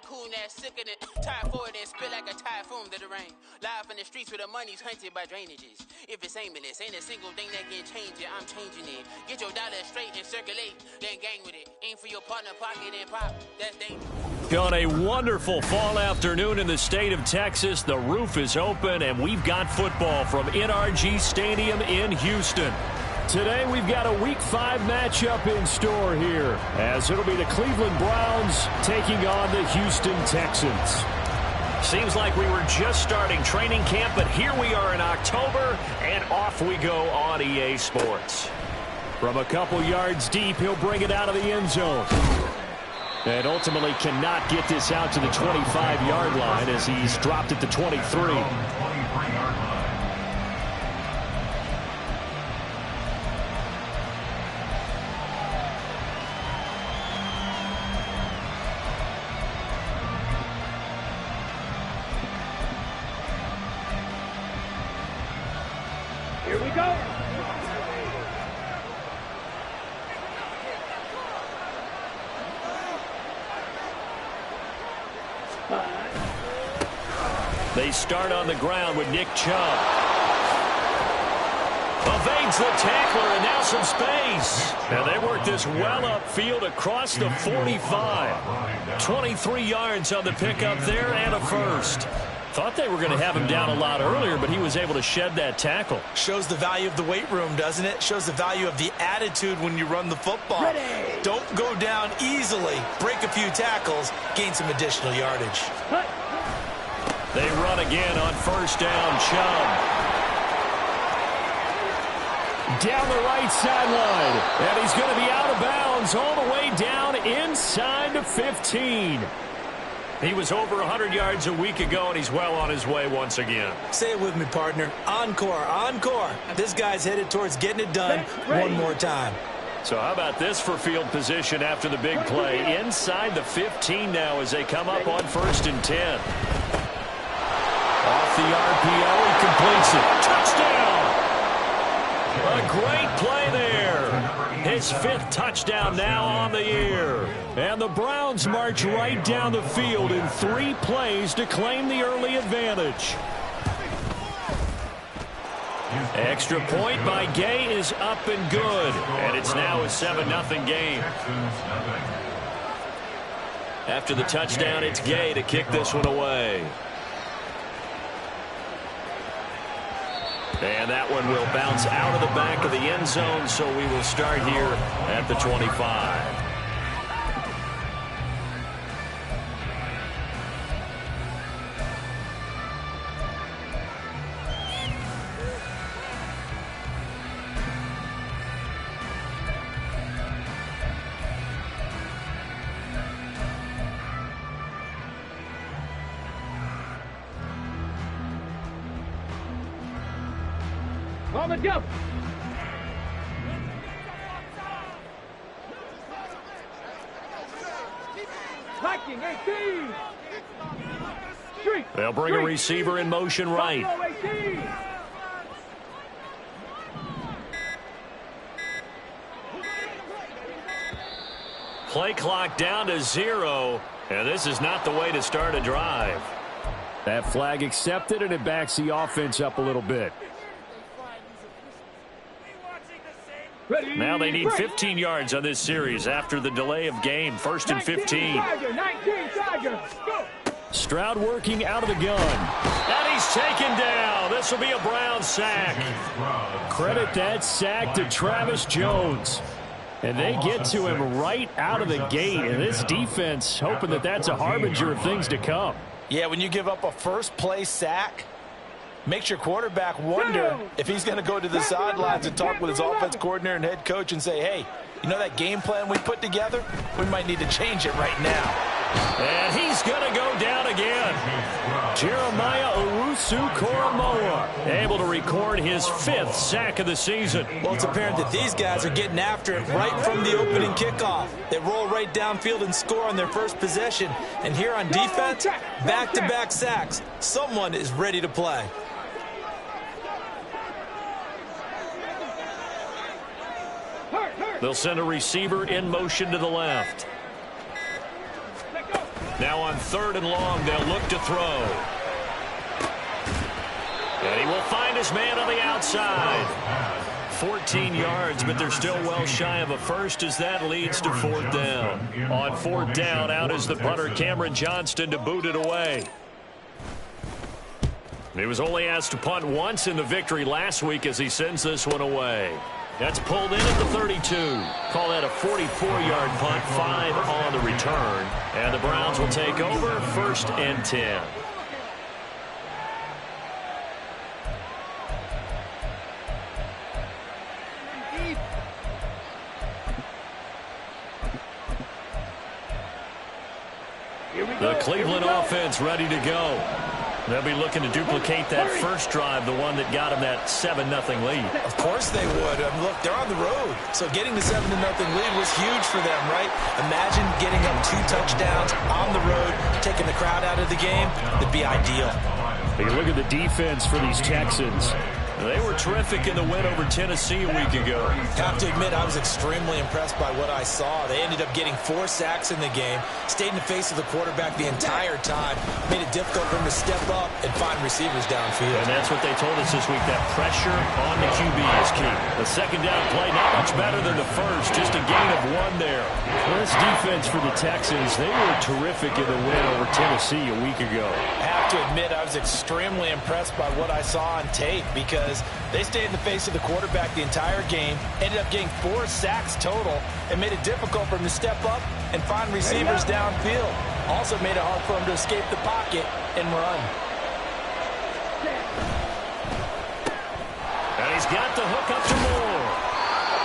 cool and sickening. Tire forward and spill like a typhoon to the rain. Live in the streets where the money's hunted by drainages. If it's aimless, ain't a single thing that can change it. I'm changing it. Get your dollar straight and circulate, then gang with it. Aim for your partner pocket and pop. That's dangerous. On a wonderful fall afternoon in the state of Texas, the roof is open and we've got football from NRG Stadium in Houston. Today we've got a Week 5 matchup in store here, as it'll be the Cleveland Browns taking on the Houston Texans. Seems like we were just starting training camp, but here we are in October, and off we go on EA Sports. From a couple yards deep, he'll bring it out of the end zone. And ultimately cannot get this out to the 25-yard line as he's dropped at the 23. Here we go. They start on the ground with Nick Chubb. Evades the tackler and now some space. And they work this well upfield across the 45. 23 yards on the pickup there and a first. Thought they were going to have him down a lot earlier, but he was able to shed that tackle. Shows the value of the weight room, doesn't it? Shows the value of the attitude when you run the football. Ready. Don't go down easily. Break a few tackles. Gain some additional yardage. They run again on first down. Chubb. Down the right sideline. And he's going to be out of bounds all the way down inside the 15. He was over 100 yards a week ago, and he's well on his way once again. Say it with me, partner. Encore, encore. This guy's headed towards getting it done one more time. So how about this for field position after the big play? Inside the 15 now as they come up on 1st and 10. Off the RPO, he completes it. Touchdown! A great play there. His 5th touchdown now on the year. And the Browns march right down the field in 3 plays to claim the early advantage. Extra point by Gay is up and good. And it's now a 7-0 game. After the touchdown, it's Gay to kick this one away. And that one will bounce out of the back of the end zone, so we will start here at the 25. On the jump. Viking 18. Street. They'll bring a receiver in motion right. Play clock down to 0, and this is not the way to start a drive. That flag accepted, and it backs the offense up a little bit. Now they need 15 yards on this series after the delay of game. 1st and 15. Stroud working out of the gun. And he's taken down. This will be a Brown sack. Credit that sack to Travis Jones. And they get to him right out of the gate. And this defense hoping that that's a harbinger of things to come. Yeah, when you give up a first-play sack, makes your quarterback wonder if he's going to go to the sidelines and talk with his offense coordinator and head coach and say, hey, you know that game plan we put together? We might need to change it right now. And he's going to go down again. Jeremiah Owusu-Koramoah able to record his 5th sack of the season. Well, it's apparent that these guys are getting after it right from the opening kickoff. They roll right downfield and score on their first possession. And here on defense, back-to-back sacks. Someone is ready to play. They'll send a receiver in motion to the left. Now on 3rd and long, they'll look to throw. And he will find his man on the outside. 14 yards, but they're still well shy of a first as that leads to 4th down. On 4th down, out is the punter, Cameron Johnston, to boot it away. He was only asked to punt once in the victory last week as he sends this one away. That's pulled in at the 32. Call that a 44-yard punt, 5 on the return. And the Browns will take over 1st and 10. The Cleveland offense ready to go. They'll be looking to duplicate that first drive, the one that got them that 7-0 lead. Of course they would. Look, they're on the road, so getting the 7-0 lead was huge for them, right? Imagine getting up 2 touchdowns on the road, taking the crowd out of the game. That'd be ideal. You look at the defense for these Texans. They were terrific in the win over Tennessee a week ago. Have to admit, I was extremely impressed by what I saw. They ended up getting 4 sacks in the game, stayed in the face of the quarterback the entire time, made it difficult for him to step up and find receivers downfield. And that's what they told us this week, that pressure on the QB is key. The second down play, not much better than the first, just a gain of 1 there. This defense for the Texans, they were terrific in the win over Tennessee a week ago. I have to admit, I was extremely impressed by what I saw on tape because they stayed in the face of the quarterback the entire game, ended up getting 4 sacks total, and made it difficult for him to step up and find receivers downfield. Also made it hard for him to escape the pocket and run. And he's got the hook up to Moore.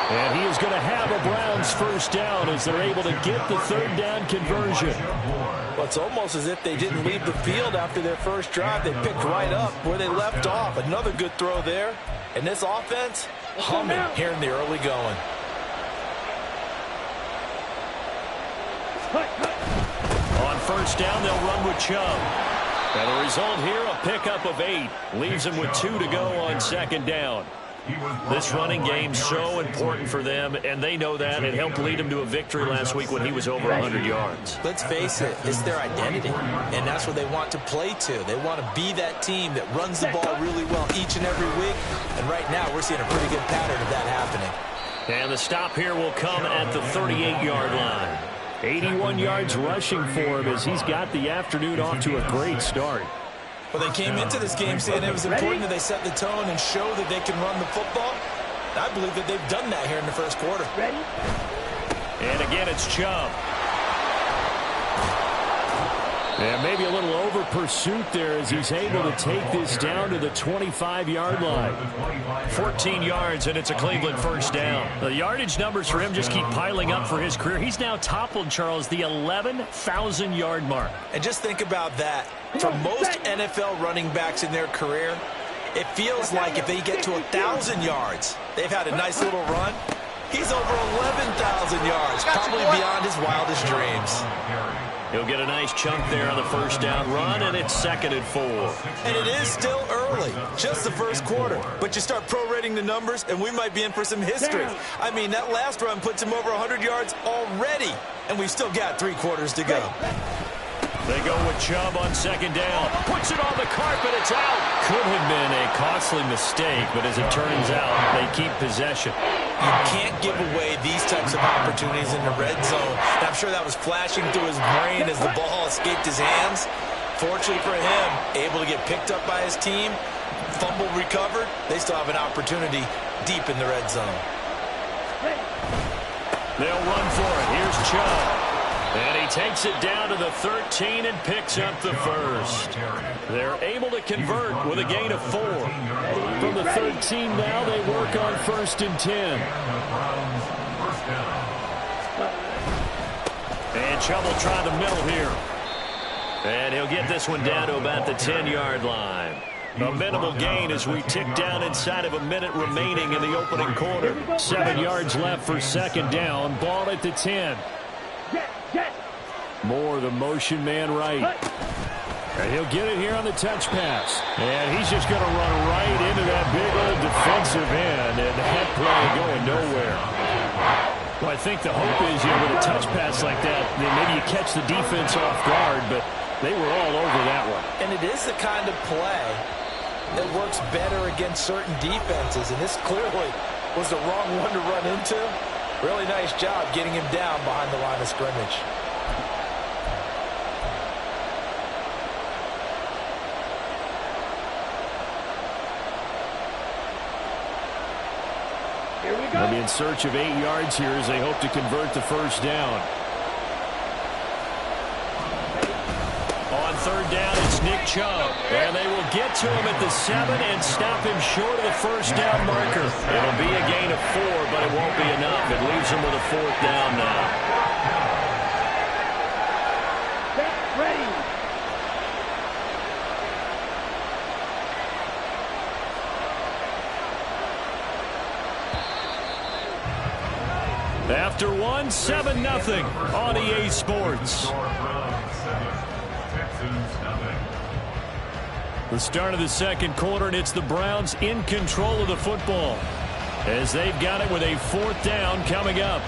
And he is going to have a Browns first down as they're able to get the 3rd down conversion. Well, it's almost as if they didn't leave the field after their first drive. They picked right up where they left off. Another good throw there. And this offense, humming here in the early going. On first down, they'll run with Chubb. And the result here, a pickup of 8. Leaves them with 2 to go on 2nd down. This running game so important for them, and they know that. It helped lead them to a victory last week when he was over 100 yards. Let's face it, it's their identity, and that's what they want to play to. They want to be that team that runs the ball really well each and every week, and right now we're seeing a pretty good pattern of that happening. And the stop here will come at the 38-yard line. 81 yards rushing for him as he's got the afternoon off to a great start. Well, they came into this game saying it was important that they set the tone and show that they can run the football. I believe that they've done that here in the first quarter. And again, it's Chubb. And maybe a little over pursuit there as he's able to take this down to the 25-yard line. 14 yards, and it's a Cleveland first down. The yardage numbers for him just keep piling up for his career. He's now toppled, Charles, the 11,000-yard mark. And just think about that. For most NFL running backs in their career, it feels like if they get to 1,000 yards, they've had a nice little run. He's over 11,000 yards, probably beyond his wildest dreams. He'll get a nice chunk there on the first down run, and it's 2nd and 4. And it is still early, just the first quarter. But you start prorating the numbers, and we might be in for some history. I mean, that last run puts him over 100 yards already, and we've still got 3 quarters to go. They go with Chubb on 2nd down. Puts it on the carpet. It's out. Could have been a costly mistake, but as it turns out, they keep possession. You can't give away these types of opportunities in the red zone. And I'm sure that was flashing through his brain as the ball escaped his hands. Fortunately for him, able to get picked up by his team, fumble recovered. They still have an opportunity deep in the red zone. They'll run for it. Here's Chubb. And he takes it down to the 13 and picks up the first. They're able to convert with a gain of 4. From the 13 now, they work on 1st and 10. And Chubb will try the middle here. And he'll get this one down to about the 10-yard line. A minimal gain as we tick down inside of a minute remaining in the opening quarter. 7 yards left for 2nd down. Ball at the 10. Moore, the motion man right. And he'll get it here on the touch pass. And he's just going to run right into that big old defensive end. And that play going nowhere. Well, I think the hope is, with a touch pass like that, then maybe you catch the defense off guard, but they were all over that one. And it is the kind of play that works better against certain defenses, and this clearly was the wrong one to run into. Really nice job getting him down behind the line of scrimmage. They'll be in search of 8 yards here as they hope to convert the first down. On third down, it's Nick Chubb. And they will get to him at the 7 and stop him short of the first down marker. It'll be a gain of 4, but it won't be enough. It leaves him with a 4th down now. Get ready. After one, 7-0 on EA Sports. The start of the second quarter, and it's the Browns in control of the football as they've got it with a 4th down coming up.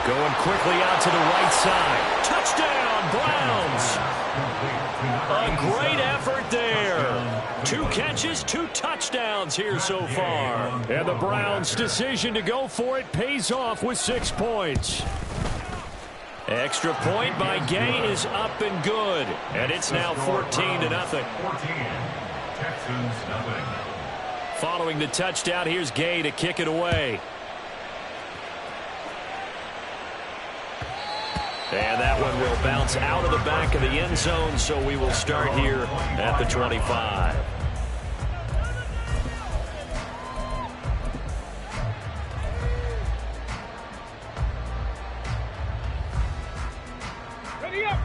Going quickly out to the right side. Touchdown, Browns. A great effort there. 2 catches, 2 touchdowns here so far. And the Browns' decision to go for it pays off with 6 points. Extra point by Gay is up and good. And it's now 14-0. Following the touchdown, here's Gay to kick it away. And that one will bounce out of the back of the end zone, so we will start here at the 25. Ready up.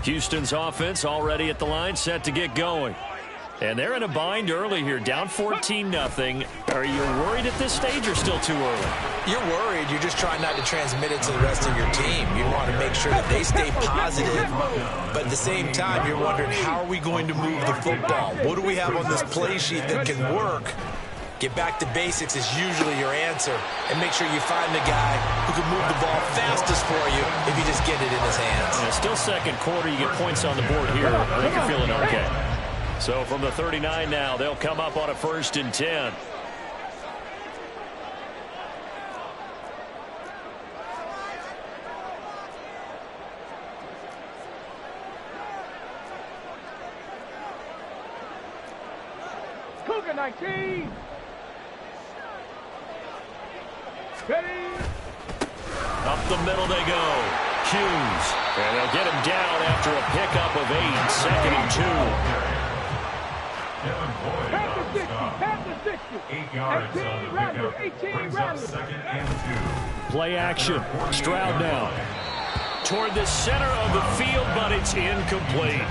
Houston's offense already at the line, set to get going. And they're in a bind early here, down 14-0. Are you worried at this stage or still too early? You're worried. You're just trying not to transmit it to the rest of your team. You want to make sure that they stay positive, but at the same time, you're wondering, how are we going to move the football? What do we have on this play sheet that can work? Get back to basics is usually your answer, and make sure you find the guy who can move the ball fastest for you if you just get it in his hands. Yeah, still second quarter. You get points on the board here. I think you're feeling okay. So from the 39 now, they'll come up on a 1st and 10. Cougar 19. Ready. Up the middle they go. Hughes. And they'll get him down after a pickup of 8. 2nd and 2. Past the 60. Past the 60. 8 yards 18 rounders. 18 rounders. 2nd and 2. Play action. Stroud now. Toward the center of the field, but it's incomplete.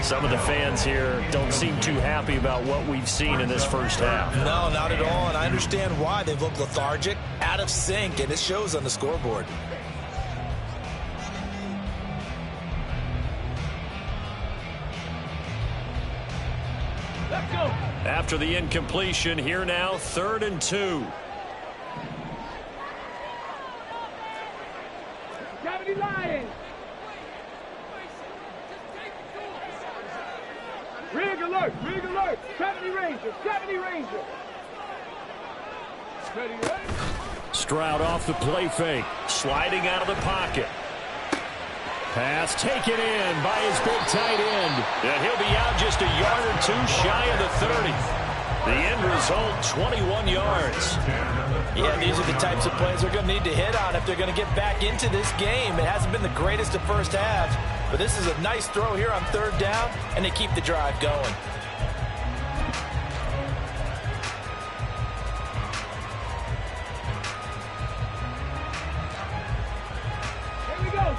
Some of the fans here don't seem too happy about what we've seen in this first half. No, not at all, and I understand why. They've looked lethargic, out of sync, and it shows on the scoreboard. Let's go. After the incompletion, here now, 3rd and 2. Gravity Lions. Rig alert. Rig alert. Gravity Ranger. Gravity Ranger. Ready, ready. Stroud off the play fake. Sliding out of the pocket. Pass taken in by his big tight end. And he'll be out just a yard or 2 shy of the 30. The end result, 21 yards. Yeah, these are the types of plays they're going to need to hit on if they're going to get back into this game. It hasn't been the greatest of first halves, but this is a nice throw here on 3rd down, and they keep the drive going.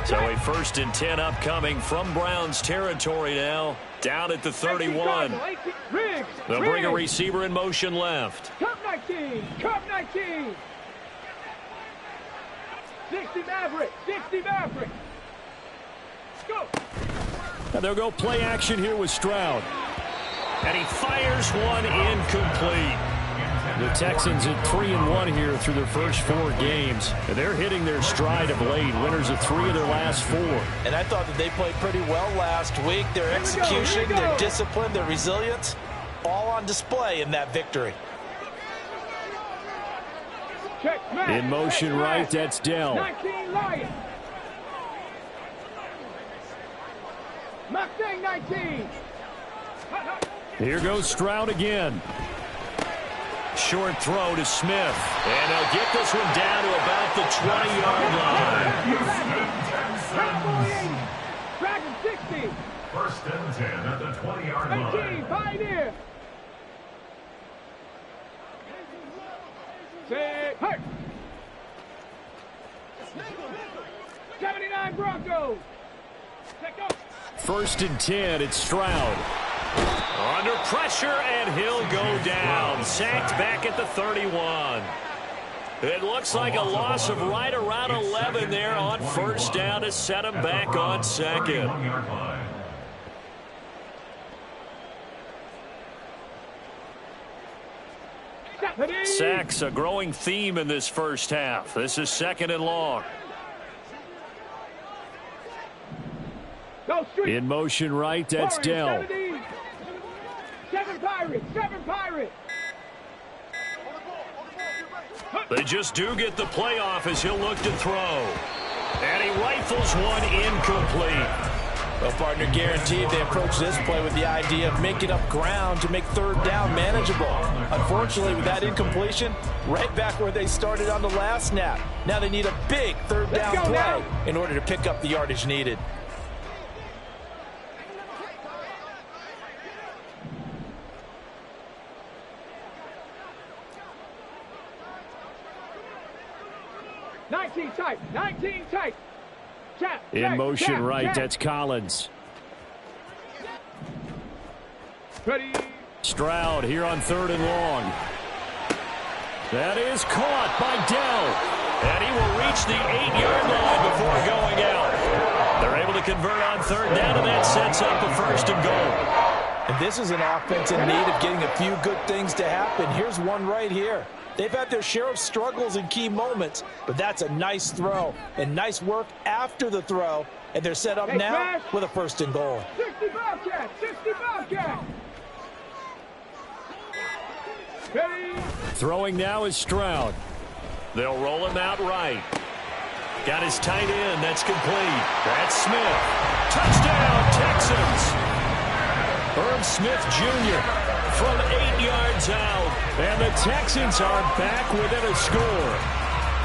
So a 1st and 10 upcoming from Browns territory now. Down at the 31. They'll bring a receiver in motion left. Cup 19. Cup 19. 60 Maverick. 60 Maverick. Go. And they'll go play action here with Stroud. And he fires one incomplete. The Texans at 3-1 here through their first 4 games. And they're hitting their stride of late. Winners of 3 of their last 4. And I thought that they played pretty well last week. Their execution, their discipline, their resilience, all on display in that victory. In motion right, that's Dell. 19 Lions. Mustang 19. Here goes Stroud again. Short throw to Smith. And they'll get this one down to about the 20-yard line. Dragon 60. 1st and 10 at the 20-yard line. 18, Pioneer. Say, hurt. 79 Broncos. Take off. 1st and 10, it's Stroud. Under pressure, and he'll go down. Sacked back at the 31. It looks like a loss of right around 11 there on 1st down to set him back on 2nd. Sacks, a growing theme in this first half. This is 2nd and long. In motion right, that's Dell. 7 Pirates, 7 Pirates. They just do get the playoff as he'll look to throw. And he rifles one incomplete. Well, partner, guaranteed they approach this play with the idea of making up ground to make 3rd down manageable. Unfortunately, with that incompletion, right back where they started on the last snap. Now they need a big 3rd down play in order to pick up the yardage needed. Tight, 19 tight. In motion right, that's Collins. Ready. Stroud here on 3rd and long. That is caught by Dell. And he will reach the 8-yard line before going out. They're able to convert on 3rd down, and that sets up a 1st and goal. And this is an offense in need of getting a few good things to happen. Here's one right here. They've had their share of struggles in key moments, but that's a nice throw and nice work after the throw. And they're set up now with a 1st and goal. 60 Bobcat, 60 Bobcat. Ready. Throwing now is Stroud. They'll roll him out right. Got his tight end. That's complete. That's Smith. Touchdown, Texans. Herb Smith Jr. from 8 yards out. And the Texans are back within a score.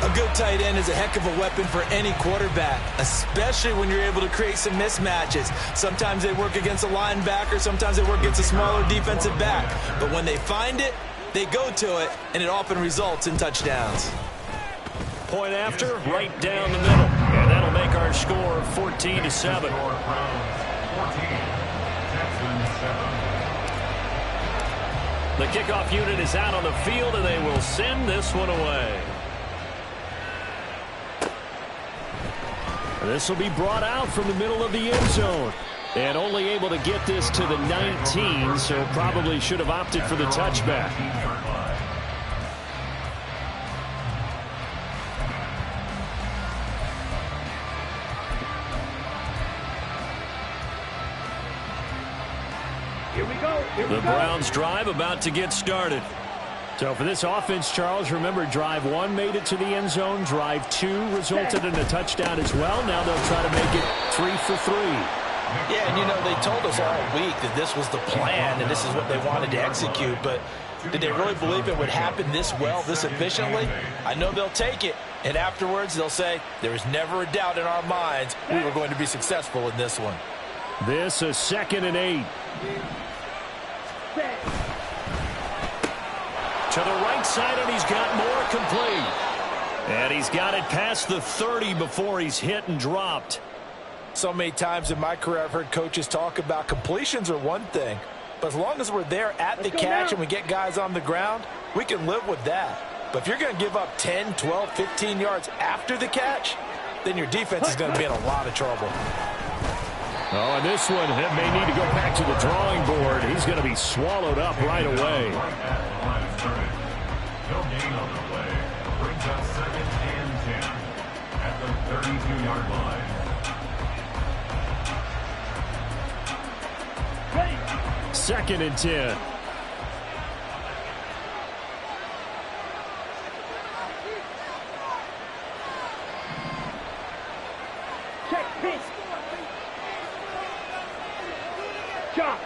A good tight end is a heck of a weapon for any quarterback, especially when you're able to create some mismatches. Sometimes they work against a linebacker, sometimes they work against a smaller defensive back. But when they find it, they go to it, and it often results in touchdowns. Point after, right down the middle. And that'll make our score 14-7. The kickoff unit is out on the field, and they will send this one away. This will be brought out from the middle of the end zone. And only able to get this to the 19, so probably should have opted for the touchback. The Browns drive about to get started. So for this offense, Charles, remember drive 1 made it to the end zone. Drive 2 resulted in a touchdown as well. Now they'll try to make it 3 for 3. Yeah, and you know, they told us all week that this was the plan and this is what they wanted to execute. But did they really believe it would happen this well, this efficiently? I know they'll take it. And afterwards, they'll say, there was never a doubt in our minds we were going to be successful in this one. This is 2nd and 8. To the right side, and he's got more complete. And he's got it past the 30 before he's hit and dropped. So many times in my career I've heard coaches talk about completions are one thing, but as long as we're there at the catch and we get guys on the ground, we can live with that. But if you're going to give up 10, 12, 15 yards after the catch, then your defense is going to be in a lot of trouble. Oh, and this one may need to go back to the drawing board. He's going to be swallowed up right away. No gain on the play. Brings up 2nd and 10 at the 32-yard line. Second and 10.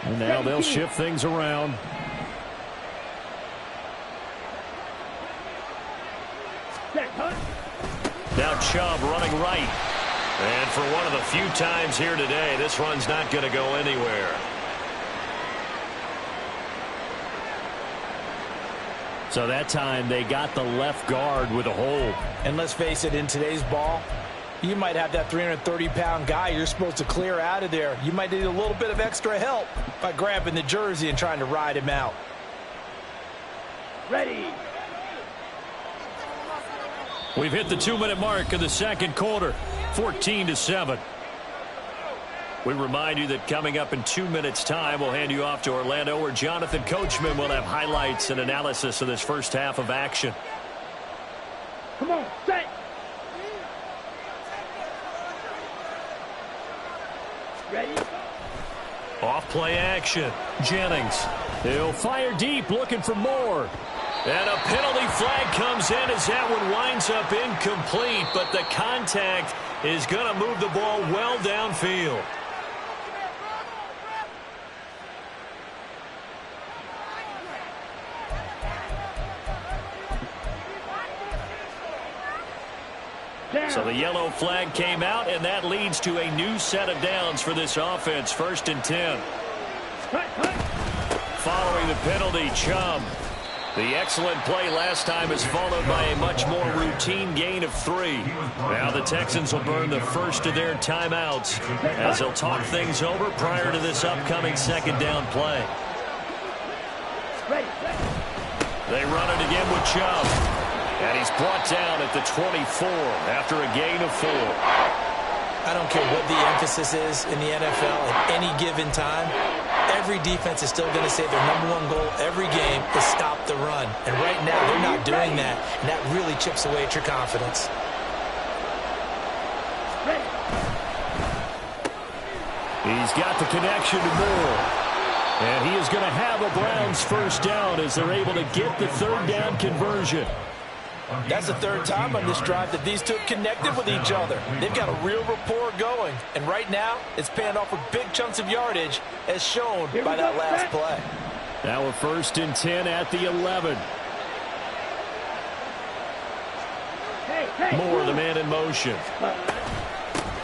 And now they'll shift things around. Now Chubb running right. And for one of the few times here today, this run's not going to go anywhere. So that time they got the left guard with a hold. And let's face it, in today's ball, you might have that 330-pound guy you're supposed to clear out of there. You might need a little bit of extra help by grabbing the jersey and trying to ride him out. Ready. We've hit the 2-minute mark of the second quarter, 14-7. We remind you that coming up in 2 minutes' time, we'll hand you off to Orlando, where Jonathan Coachman will have highlights and analysis of this first half of action. Come on, set. Ready? Off play action. Jennings. He'll fire deep, looking for more. And a penalty flag comes in as that one winds up incomplete, but the contact is going to move the ball well downfield. So the yellow flag came out, and that leads to a new set of downs for this offense. 1st and 10. Following the penalty, Chubb. The excellent play last time is followed by a much more routine gain of 3. Now the Texans will burn the first of their timeouts as they'll talk things over prior to this upcoming second down play. They run it again with Chubb. And he's brought down at the 24 after a gain of 4. I don't care what the emphasis is in the NFL at any given time. Every defense is still going to say their #1 goal every game is stop the run. And right now they're not doing that, and that really chips away at your confidence. He's got the connection to Moore. And he is going to have a Browns first down as they're able to get the third down conversion. That's the third time on this drive that these two have connected with each other. They've got a real rapport going. And right now, it's paying off with big chunks of yardage, as shown by that last play. Now a 1st and 10 at the 11. Moore, the man in motion.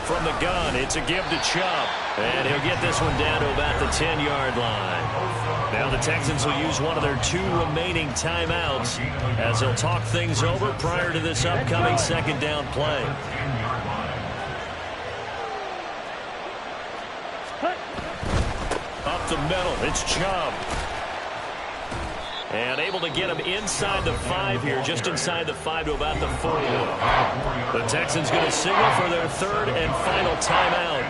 From the gun, it's a give to Chubb. And he'll get this one down to about the 10-yard line. Now the Texans will use one of their 2 remaining timeouts as they'll talk things over prior to this upcoming second down play. Up the middle, it's Chubb. And able to get him inside the 5 here, just inside the 5 to about the 4. The Texans going to signal for their 3rd and final timeout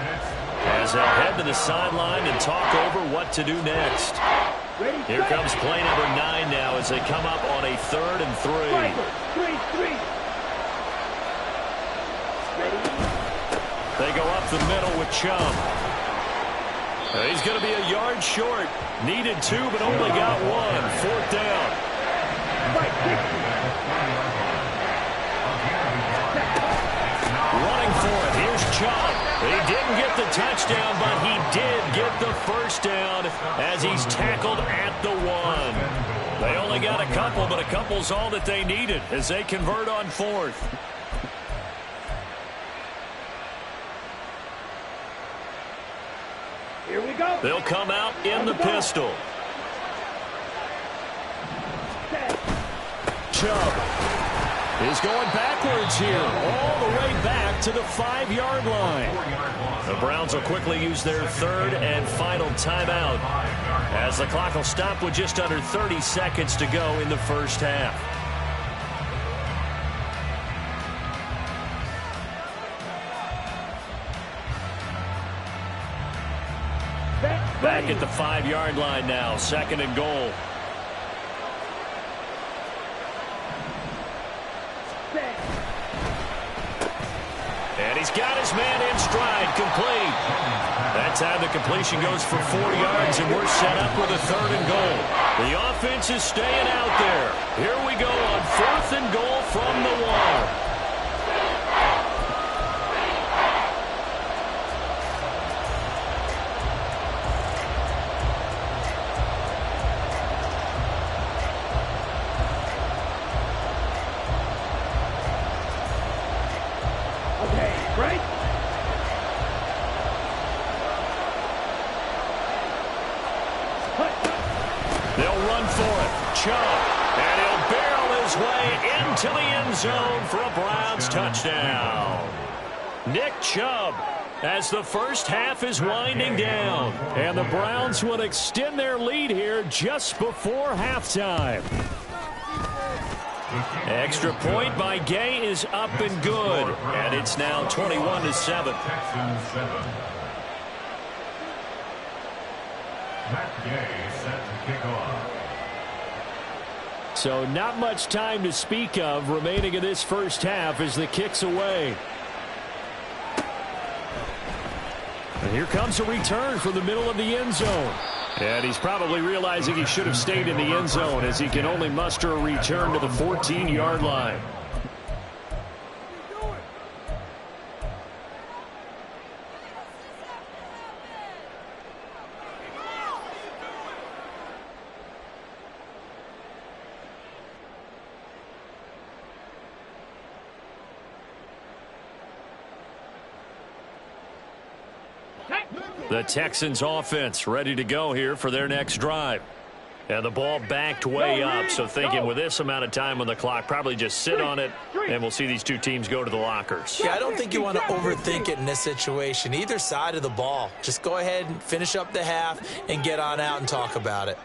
as they'll head to the sideline and talk over what to do next. Here comes play number 9 now as they come up on a 3rd and 3. They go up the middle with Chubb. He's going to be a yard short. Needed 2, but only got 1. 4th down. Running for it. Here's Chubb. He didn't get the touchdown, but he did get the first down as he's tackled at the 1. They only got a couple, but a couple's all that they needed as they convert on 4th. Here we go. They'll come out in the pistol. Chubb. is going backwards here, all the way back to the 5-yard line. The Browns will quickly use their third and final timeout as the clock will stop with just under 30 seconds to go in the first half. Back at the 5-yard line now, 2nd and goal. And he's got his man in stride, complete. That time the completion goes for 4 yards, and we're set up with a 3rd and goal. The offense is staying out there. Here we go on 4th and goal from the 1. And he'll barrel his way into the end zone for a Browns touchdown. Nick Chubb, as the first half is winding down. And the Browns will extend their lead here just before halftime. Extra point by Gay is up and good. And it's now 21-7. Matt Gay set to kick off. So not much time to speak of remaining in this first half as the kick's away. And here comes a return from the middle of the end zone. And he's probably realizing he should have stayed in the end zone as he can only muster a return to the 14-yard line. The Texans offense ready to go here for their next drive. And the ball backed way up, so thinking with this amount of time on the clock, probably just sit on it, and we'll see these two teams go to the lockers. Yeah, I don't think you want to overthink it in this situation. Either side of the ball. Just go ahead and finish up the half and get on out and talk about it.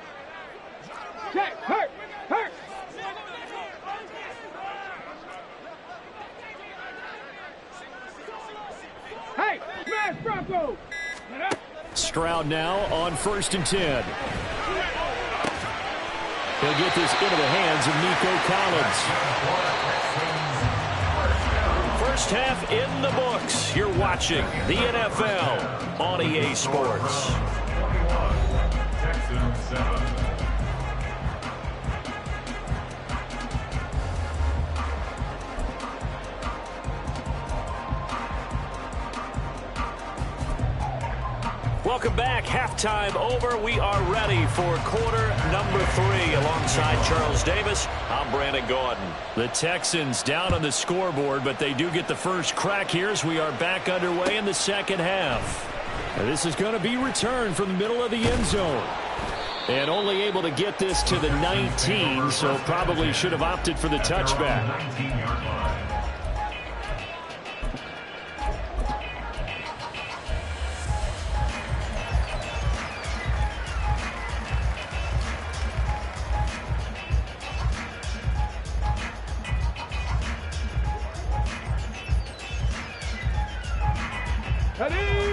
Hurt. Hey, smash Bronco! Stroud now on 1st and 10. He'll get this into the hands of Nico Collins. First half in the books. You're watching the NFL on EA Sports. Texans 7. Welcome back. Halftime over. We are ready for quarter number 3. Alongside Charles Davis, I'm Brandon Gordon. The Texans down on the scoreboard, but they do get the first crack here as we are back underway in the second half. And this is going to be returned from the middle of the end zone. And only able to get this to the 19, so probably should have opted for the touchback. 19-yard line.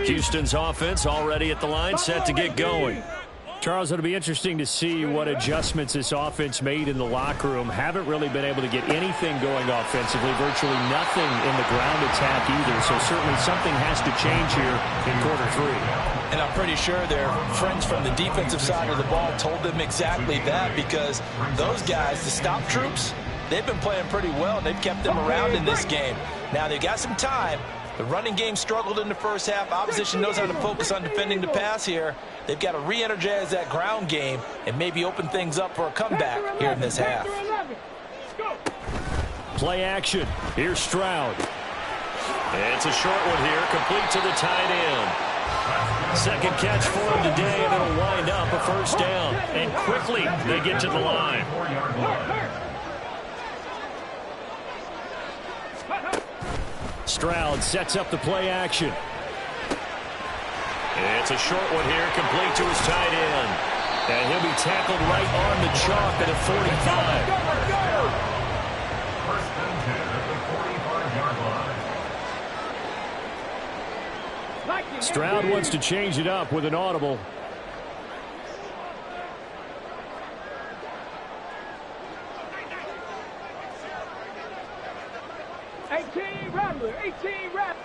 Houston's offense already at the line, set to get going. Charles, it'll be interesting to see what adjustments this offense made in the locker room. Haven't really been able to get anything going offensively, virtually nothing in the ground attack either. So certainly something has to change here in quarter 3. And I'm pretty sure their friends from the defensive side of the ball told them exactly that, because those guys, the stop troops, they've been playing pretty well, and they've kept them around in this game. Now they've got some time. The running game struggled in the first half. Opposition knows how to focus on defending the pass here. They've got to re-energize that ground game and maybe open things up for a comeback here in this half. Play action. Here's Stroud. It's a short one here, complete to the tight end. Second catch for him today, and it'll wind up a first down. And quickly, they get to the line. Stroud sets up the play action. It's a short one here, complete to his tight end. And he'll be tackled right on the chalk at the 45. First and 10 at the 45-yard line. Stroud wants to change it up with an audible.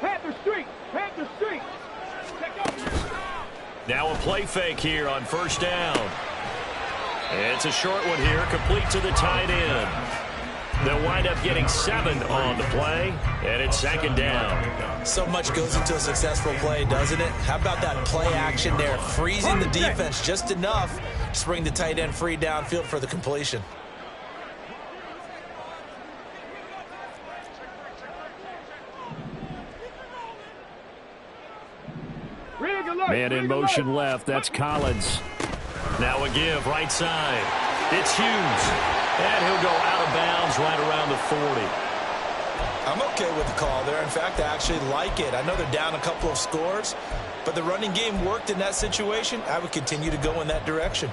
Panther Street. Now a play fake here on first down. It's a short one here, complete to the tight end. They'll wind up getting 7 on the play, and it's second down. So much goes into a successful play, doesn't it? How about that play action there, freezing the defense just enough to bring the tight end free downfield for the completion. Man in motion left. That's Collins. Now a give right side. It's Hughes. And he'll go out of bounds right around the 40. I'm okay with the call there. In fact, I actually like it. I know they're down a couple of scores, but the running game worked in that situation. I would continue to go in that direction.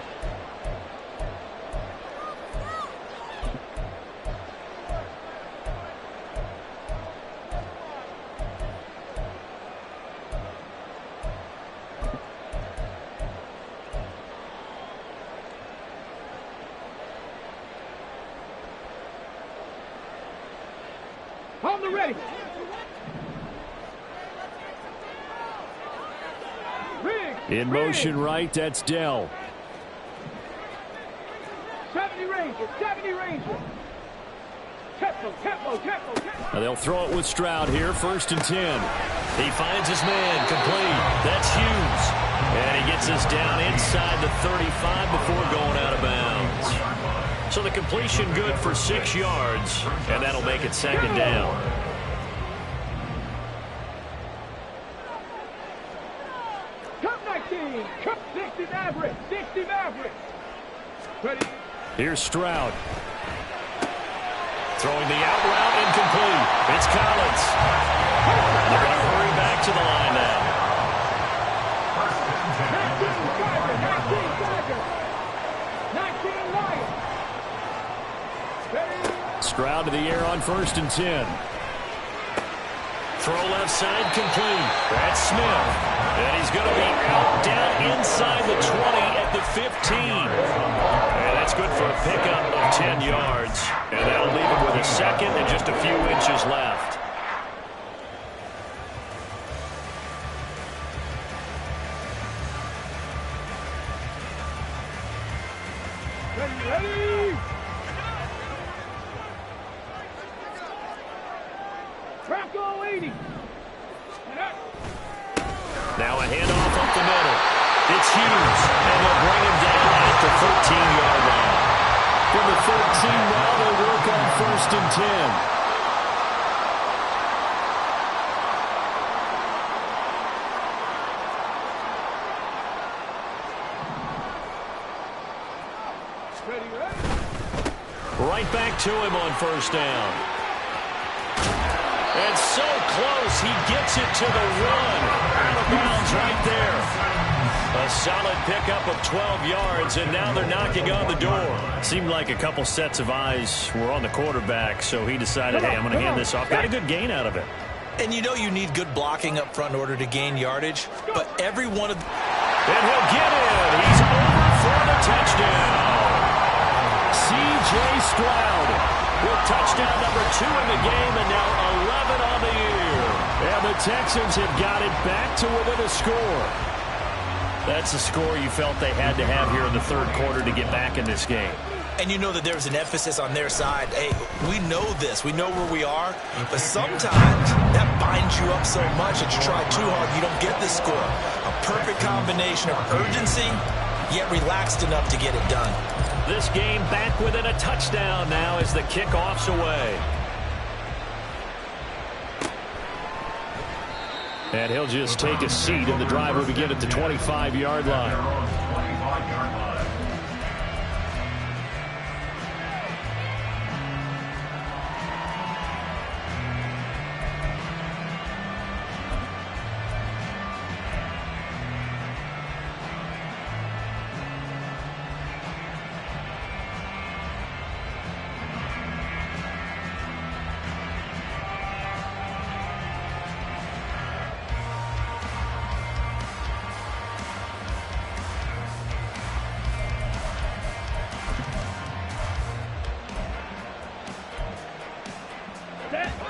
On the ready. In motion right, that's Dell. 70 Ranger. Tempo. Now they'll throw it with Stroud here, first and 10. He finds his man, complete. That's Hughes. And he gets us down inside the 35 before going out of bounds. So the completion good for 6 yards, and that'll make it second down. Cup 19. Cup 60 Maverick. Ready. Here's Stroud. Throwing the out route, incomplete. It's Collins. They're going to hurry back to the line now. 19 Lions. Stroud to the air on first and 10. Throw left side, complete. That's Smith. And he's going to be out down inside the 20 at the 15. And that's good for a pickup of 10 yards. And that'll leave him with a second and just a few inches left. Ready. Bronco 80. Now a handoff up the middle. It's Hughes, and they'll bring him down at the 13-yard line. From the 13 now, they'll work on first and 10. Right back to him on first down. And so close, he gets it to the 1. Out of bounds right there. A solid pickup of 12 yards, and now they're knocking on the door. Seemed like a couple sets of eyes were on the quarterback, so he decided, hey, I'm going to hand this off. Got a good gain out of it. And you know you need good blocking up front in order to gain yardage, but every one of... And he'll get it. He's over for the touchdown. C.J. Stroud with touchdown number 2 in the game, and now 11 on the year. And the Texans have got it back to within a score. That's a score you felt they had to have here in the third quarter to get back in this game. And you know that there's an emphasis on their side. Hey, we know this. We know where we are. But sometimes that binds you up so much that you try too hard, you don't get the score. A perfect combination of urgency, yet relaxed enough to get it done. This game back within a touchdown now as the kickoff's away. And he'll just take a seat, and the drive will begin at the 25-yard line.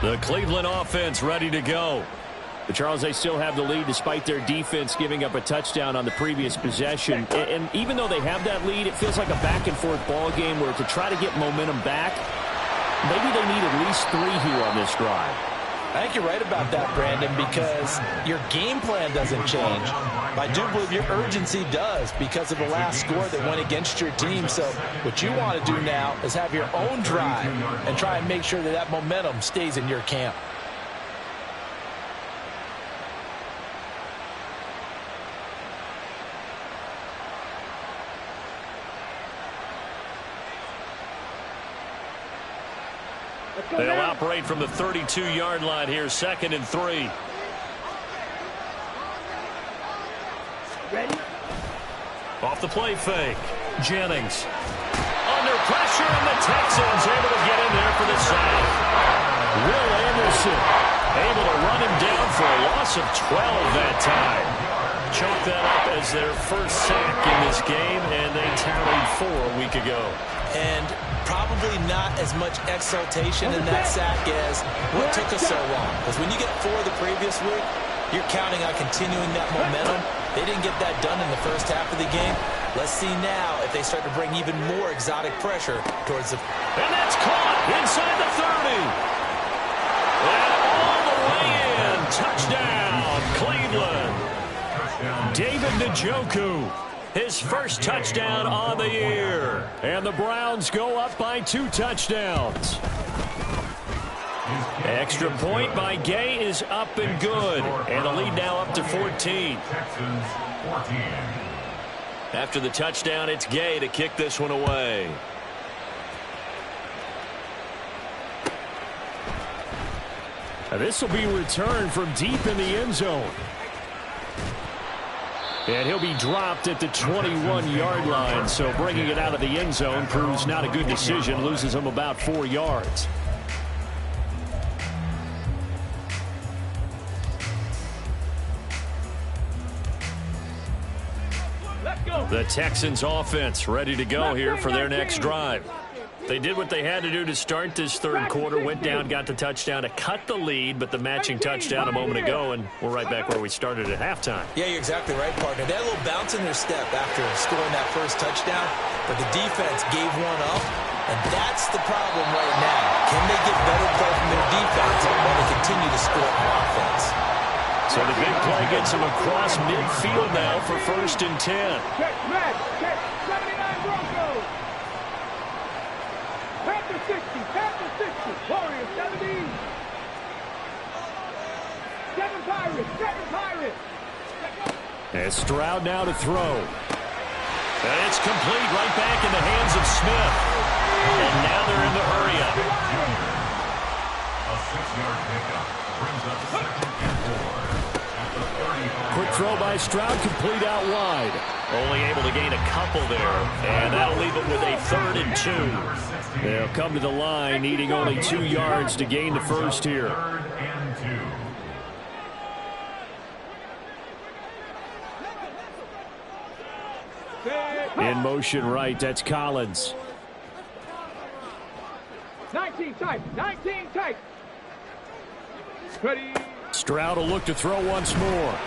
The Cleveland offense ready to go. But Charles, they still have the lead despite their defense giving up a touchdown on the previous possession. And even though they have that lead, it feels like a back-and-forth ball game where to try to get momentum back, maybe they need at least 3 here on this drive. I think you're right about that, Brandon, because your game plan doesn't change. I do believe your urgency does because of the last score that went against your team. So what you want to do now is have your own drive and try and make sure that that momentum stays in your camp. They'll operate from the 32-yard line here, 2nd and 3. Ready? Off the play fake. Jennings. Under pressure, and the Texans able to get in there for the sack. Will Anderson able to run him down for a loss of 12 that time. Chalk that up as their first sack in this game, and they tallied 4 a week ago. And probably not as much exultation in that sack as what took us so long. Because when you get 4 the previous week, you're counting on continuing that momentum. They didn't get that done in the first half of the game. Let's see now if they start to bring even more exotic pressure towards the... And that's caught inside the 30. And all the way in. Touchdown, Cleveland. David Njoku, his first touchdown on the year. And the Browns go up by 2 touchdowns. Extra point by Gay is up and good. And the lead now up to 14. After the touchdown, it's Gay to kick this one away. Now this will be returned from deep in the end zone. And he'll be dropped at the 21-yard line. So bringing it out of the end zone proves not a good decision. Loses him about 4 yards. The Texans offense ready to go here for their next drive. They did what they had to do to start this third quarter. Went down, got the touchdown to cut the lead, but the matching touchdown a moment ago, and we're right back where we started at halftime. Yeah, you're exactly right, partner. They had a little bounce in their step after scoring that first touchdown, but the defense gave one up, and that's the problem right now. Can they get better play from their defense while they continue to score on offense? So the big play gets him across midfield now for 1st and 10. Check, Matt, check, 79 Broncos. Panther 60, Warriors 70. 7 Pirates. And Stroud now to throw. And it's complete right back in the hands of Smith. And now they're in the hurry-up. A 6-yard pickup brings up 2nd and 4. Quick throw by Stroud, complete out wide. Only able to gain a couple there. And that'll leave it with a 3rd and 2. They'll come to the line, needing only 2 yards to gain the first here. 3rd and 2. In motion right, that's Collins. 19 tight. Ready. Stroud will look to throw once more.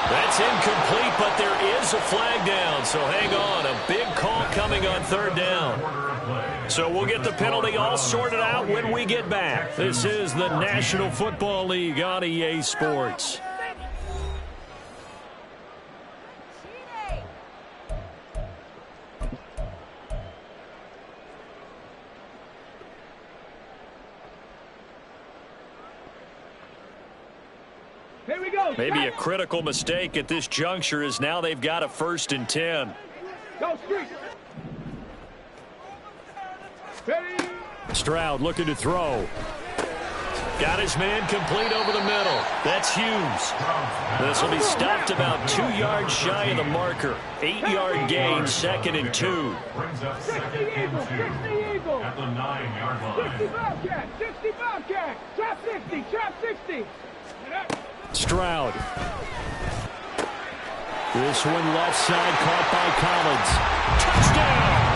That's incomplete, but there is a flag down, so hang on. A big call coming on 3rd down. So we'll get the penalty all sorted out when we get back. This is the National Football League on EA Sports. Here we go. Maybe a critical mistake at this juncture is now they've got a 1st and 10. Go street. Ready. Stroud looking to throw. Got his man complete over the middle. That's Hughes. This will be stopped about 2 yards shy of the marker. 8-yard gain, 2nd and 2. Brings up 2nd and 2 at the 9-yard line. 60 Bobcat. Trap 60. Stroud. This one left side caught by Collins. Touchdown!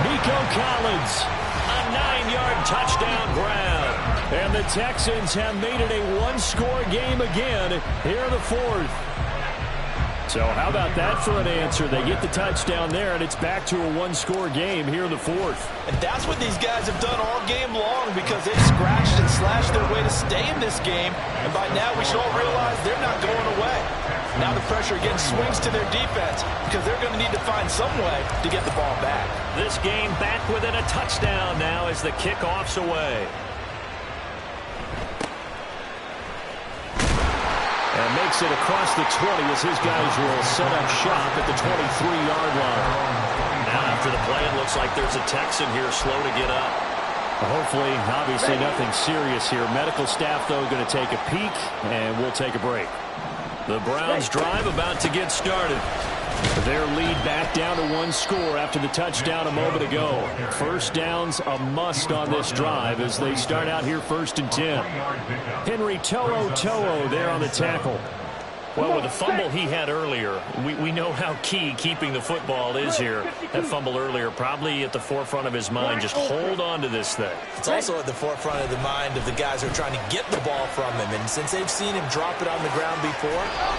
Nico Collins. A 9-yard touchdown grab. And the Texans have made it a one-score game again here in the fourth. So how about that for an answer? They get the touchdown there, and it's back to a one-score game here in the fourth. And that's what these guys have done all game long because they've scratched and slashed their way to stay in this game. And by now we should all realize they're not going away. Now the pressure again swings to their defense because they're going to need to find some way to get the ball back. This game back within a touchdown now as the kickoff's away. And makes it across the 20 as his guys will set up shop at the 23-yard line. Now after the play, it looks like there's a Texan here slow to get up. Hopefully, obviously nothing serious here. Medical staff, though, going to take a peek, and we'll take a break. The Browns drive about to get started. Their lead back down to one score after the touchdown a moment ago. First down's a must on this drive as they start out here 1st and 10. Henry To'o there on the tackle. Well, with the fumble he had earlier, we know how key keeping the football is here. That fumble earlier probably at the forefront of his mind. Just hold on to this thing. It's also at the forefront of the mind of the guys who are trying to get the ball from him. And since they've seen him drop it on the ground before,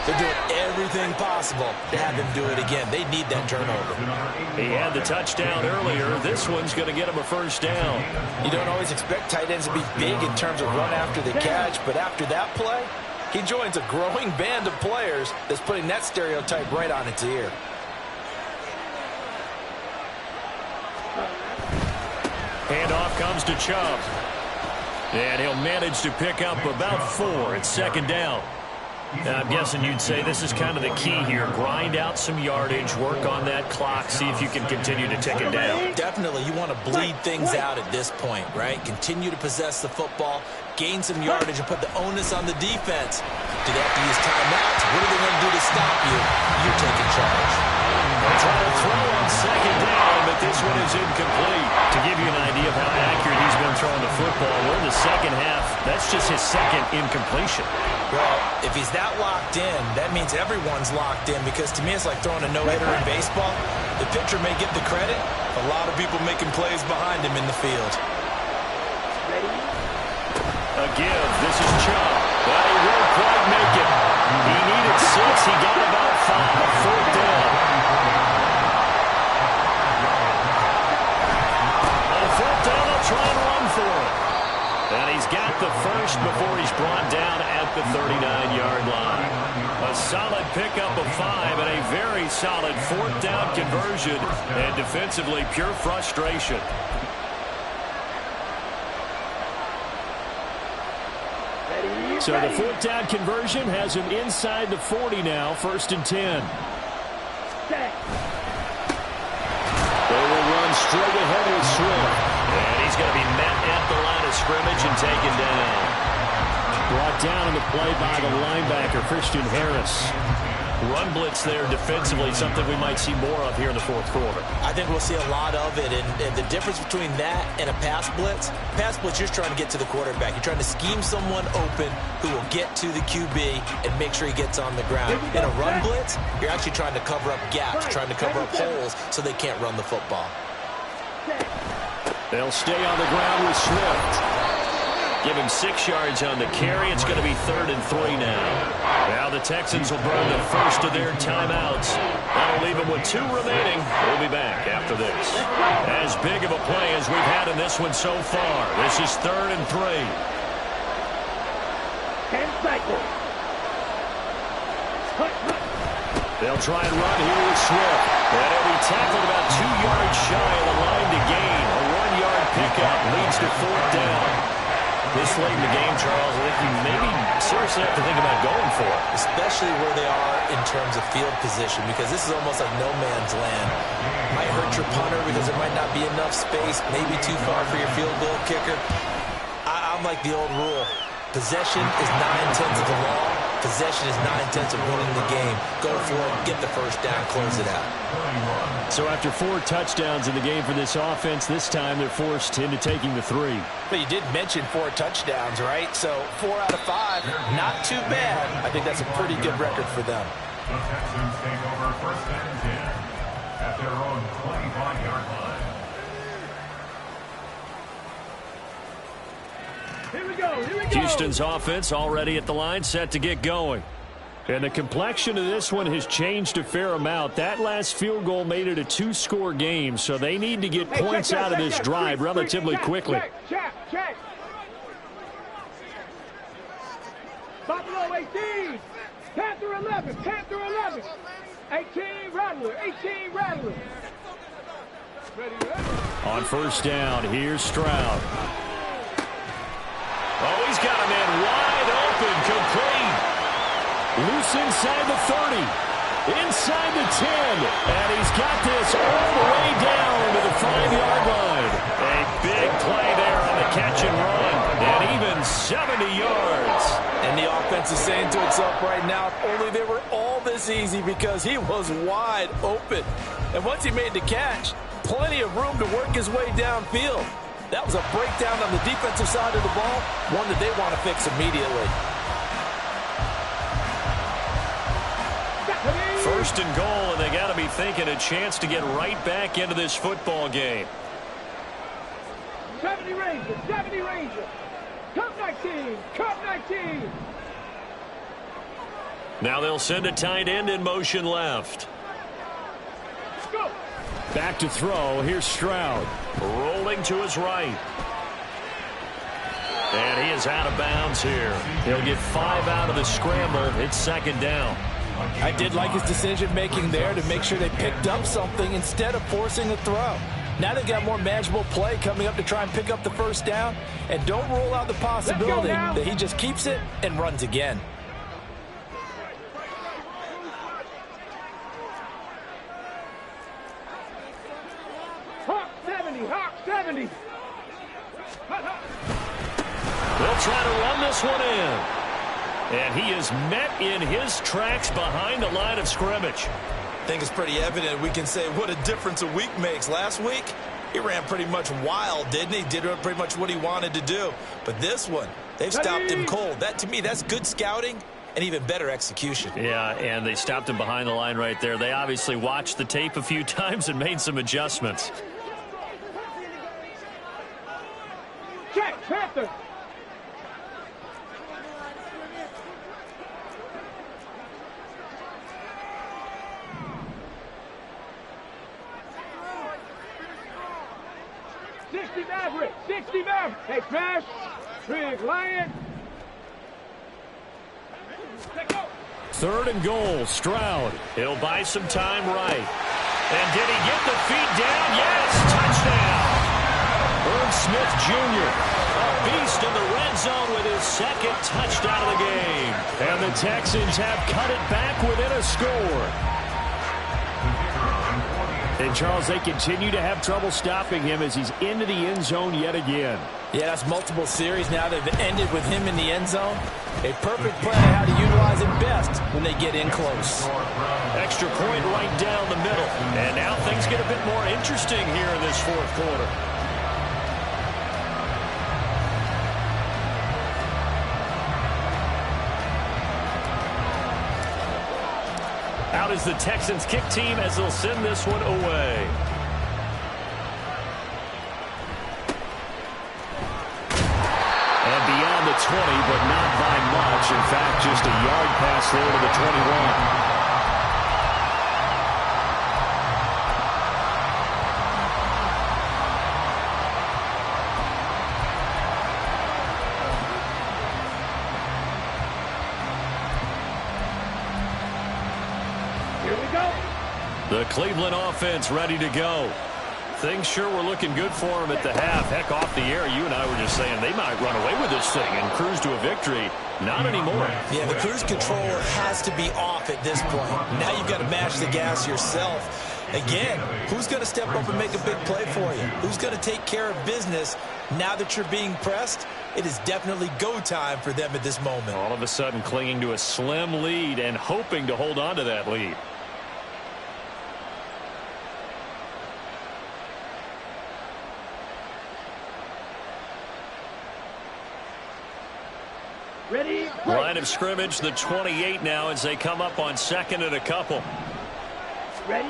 they're doing everything possible to have him do it again. They need that turnover. He had the touchdown earlier. This one's going to get him a first down. You don't always expect tight ends to be big in terms of run after the catch, but after that play, he joins a growing band of players that's putting that stereotype right on its ear. Handoff comes to Chubb. And he'll manage to pick up about 4. It's 2nd down. Now, I'm guessing you'd say this is kind of the key here. Grind out some yardage, work on that clock, see if you can continue to tick it down. Definitely. You want to bleed things out at this point, right? Continue to possess the football, gain some yardage, and put the onus on the defense. Do they have to use timeouts? What are they going to do to stop you? You're taking charge. They'll try to throw on 2nd down, but this one is incomplete. To give you an idea of how accurate he's been throwing the football, we're in the second half. That's just his 2nd incompletion. Well, if he's that locked in, that means everyone's locked in because to me it's like throwing a no-hitter in baseball. The pitcher may get the credit. A lot of people making plays behind him in the field. A give. This is Chubb. But he won't quite make it. He needed 6. He got about 5. 4th down. On 4th down, they'll try and run for it. And he's got the first before he's brought down at the 39-yard line. A solid pickup of 5 and a very solid 4th down conversion. And defensively, pure frustration. So the 4th down conversion has him inside the 40 now, 1st and 10. They will run straight ahead with Swift. And he's going to be met at the line of scrimmage and taken down. Brought down on the play by the linebacker, Christian Harris. Run blitz there defensively, something we might see more of here in the 4th quarter. I think we'll see a lot of it, and the difference between that and a pass blitz, you're just trying to get to the quarterback. You're trying to scheme someone open who will get to the QB and make sure he gets on the ground. In a run blitz, you're actually trying to cover up gaps, trying to cover up holes so they can't run the football. They'll stay on the ground with Swift. Give him 6 yards on the carry. It's going to be 3rd and 3 now. Now the Texans will burn the first of their timeouts. That'll leave them with 2 remaining. We'll be back after this. As big of a play as we've had in this one so far. This is 3rd and 3. 10 seconds. They'll try and run here with Swift. And he'll be tackled about 2 yards shy of the line to gain. A 1-yard pickup leads to 4th down. This late in the game, Charles, I think you maybe seriously have to think about going for it. Especially where they are in terms of field position, because this is almost like no man's land. Might hurt your punter because there might not be enough space, maybe too far for your field goal kicker. I'm like the old rule. Possession is 9/10 of the law. Possession is 9/10 of winning the game. Go for it, get the first down, close it out. So after 4 touchdowns in the game for this offense, this time they're forced into taking the 3. But you did mention 4 touchdowns, right? So 4 out of 5, not too bad. I think that's a pretty good record for them. The Texans take over 1st and 10 at their own 25-yard line. Here we Houston's offense already at the line, set to get going. And the complexion of this one has changed a fair amount. That last field goal made it a 2-score game, so they need to get points out of this drive relatively quickly. Check. Buffalo 18. Panther 11. 18 Rattler. On first down, here's Stroud. Oh, he's got a man wide open, complete. Loose inside the 30, inside the 10, and he's got this all the way down to the 5-yard line. A big play there on the catch and run, and even 70 yards. And the offense is saying to itself right now, if only they were all this easy, because he was wide open. And once he made the catch, plenty of room to work his way downfield. That was a breakdown on the defensive side of the ball, one that they want to fix immediately. First and goal, and they got to be thinking a chance to get right back into this football game. 70 Rangers. Cup 19. Now they'll send a tight end in motion left. Go. Back to throw. Here's Stroud. Rolling to his right. And he is out of bounds here. He'll get 5 out of the scramble. It's second down. I did like his decision-making there to make sure they picked up something instead of forcing a throw. Now they've got more manageable play coming up to try and pick up the first down. And don't rule out the possibility that he just keeps it and runs again. Hawk 70. They'll try to run this one in. And he is met in his tracks behind the line of scrimmage. I think it's pretty evident. We can say what a difference a week makes. Last week, he ran pretty much wild, didn't he? Did pretty much what he wanted to do. But this one, they've stopped him cold. That, to me, that's good scouting and even better execution. Yeah, and they stopped him behind the line right there. They obviously watched the tape a few times and made some adjustments. Check, Panther. Maverick. Hey, Crash. Big Lion. Third and goal, Stroud. He'll buy some time right. And did he get the feet down? Yes, touchdown. Irv Smith Jr., a beast in the red zone with his second touchdown of the game. And the Texans have cut it back within a score. And, Charles, they continue to have trouble stopping him as he's into the end zone yet again. Yeah, that's multiple series now. They've ended with him in the end zone. A perfect play on how to utilize him best when they get in close. Extra point right down the middle. And now things get a bit more interesting here in this fourth quarter. Out is the Texans kick team as they'll send this one away. And beyond the 20, but not by much. In fact, just a yard pass there to the 21. The Cleveland offense ready to go. Things sure were looking good for them at the half. Heck, off the air, you and I were just saying they might run away with this thing and cruise to a victory. Not anymore. Yeah, the cruise control has to be off at this point. Now you've got to mash the gas yourself. Again, who's going to step up and make a big play for you? Who's going to take care of business now that you're being pressed? It is definitely go time for them at this moment. All of a sudden clinging to a slim lead and hoping to hold on to that lead. Ready? Line of scrimmage, the 28 now as they come up on second and a couple. Ready?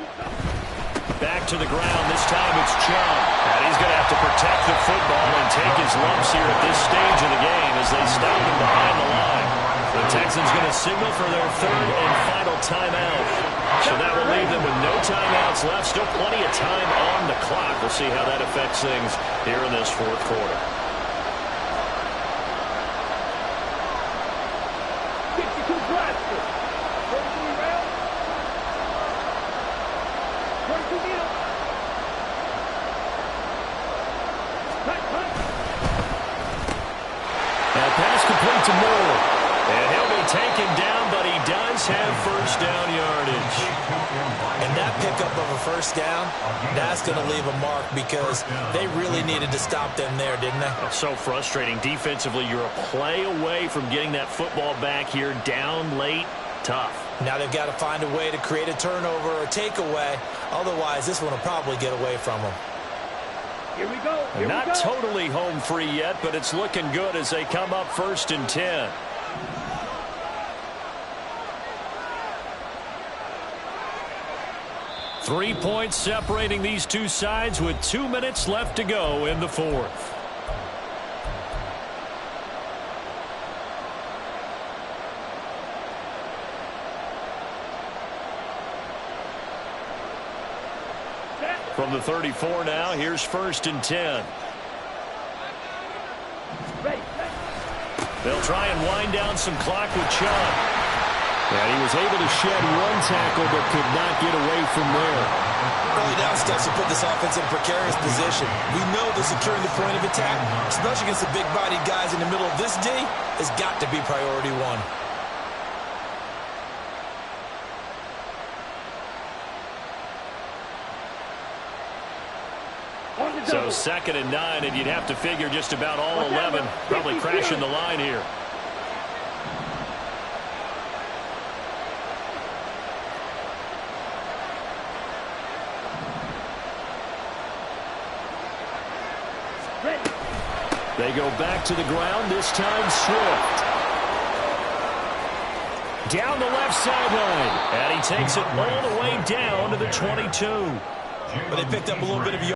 Back to the ground. This time it's Chubb. And he's going to have to protect the football and take his lumps here at this stage of the game as they stop him behind the line. The Texans going to signal for their third and final timeout. So that will leave them with no timeouts left. Still plenty of time on the clock. We'll see how that affects things here in this fourth quarter. That pass complete to Moore. And he'll be taken down, but he does have first down yardage. And that pickup of a first down, that's going to leave a mark because they really needed to stop them there, didn't they? It's so frustrating. Defensively, you're a play away from getting that football back here down late. Tough. Now they've got to find a way to create a turnover or takeaway. Otherwise, this one will probably get away from them. Here we go. Not totally home free yet, but it's looking good as they come up 1st and 10. Three points separating these two sides with 2 minutes left to go in the fourth. From the 34 now, here's 1st and 10. They'll try and wind down some clock with Chubb. And he was able to shed one tackle but could not get away from there. Early down steps will put this offense in a precarious position. We know that securing the point of attack, especially against the big-bodied guys in the middle of this D, has got to be priority one. So 2nd and 9, and you'd have to figure just about all 11 probably crashing the line here. They go back to the ground, this time Swift. Down the left sideline, and he takes it all the way down to the 22. But they picked up a little bit of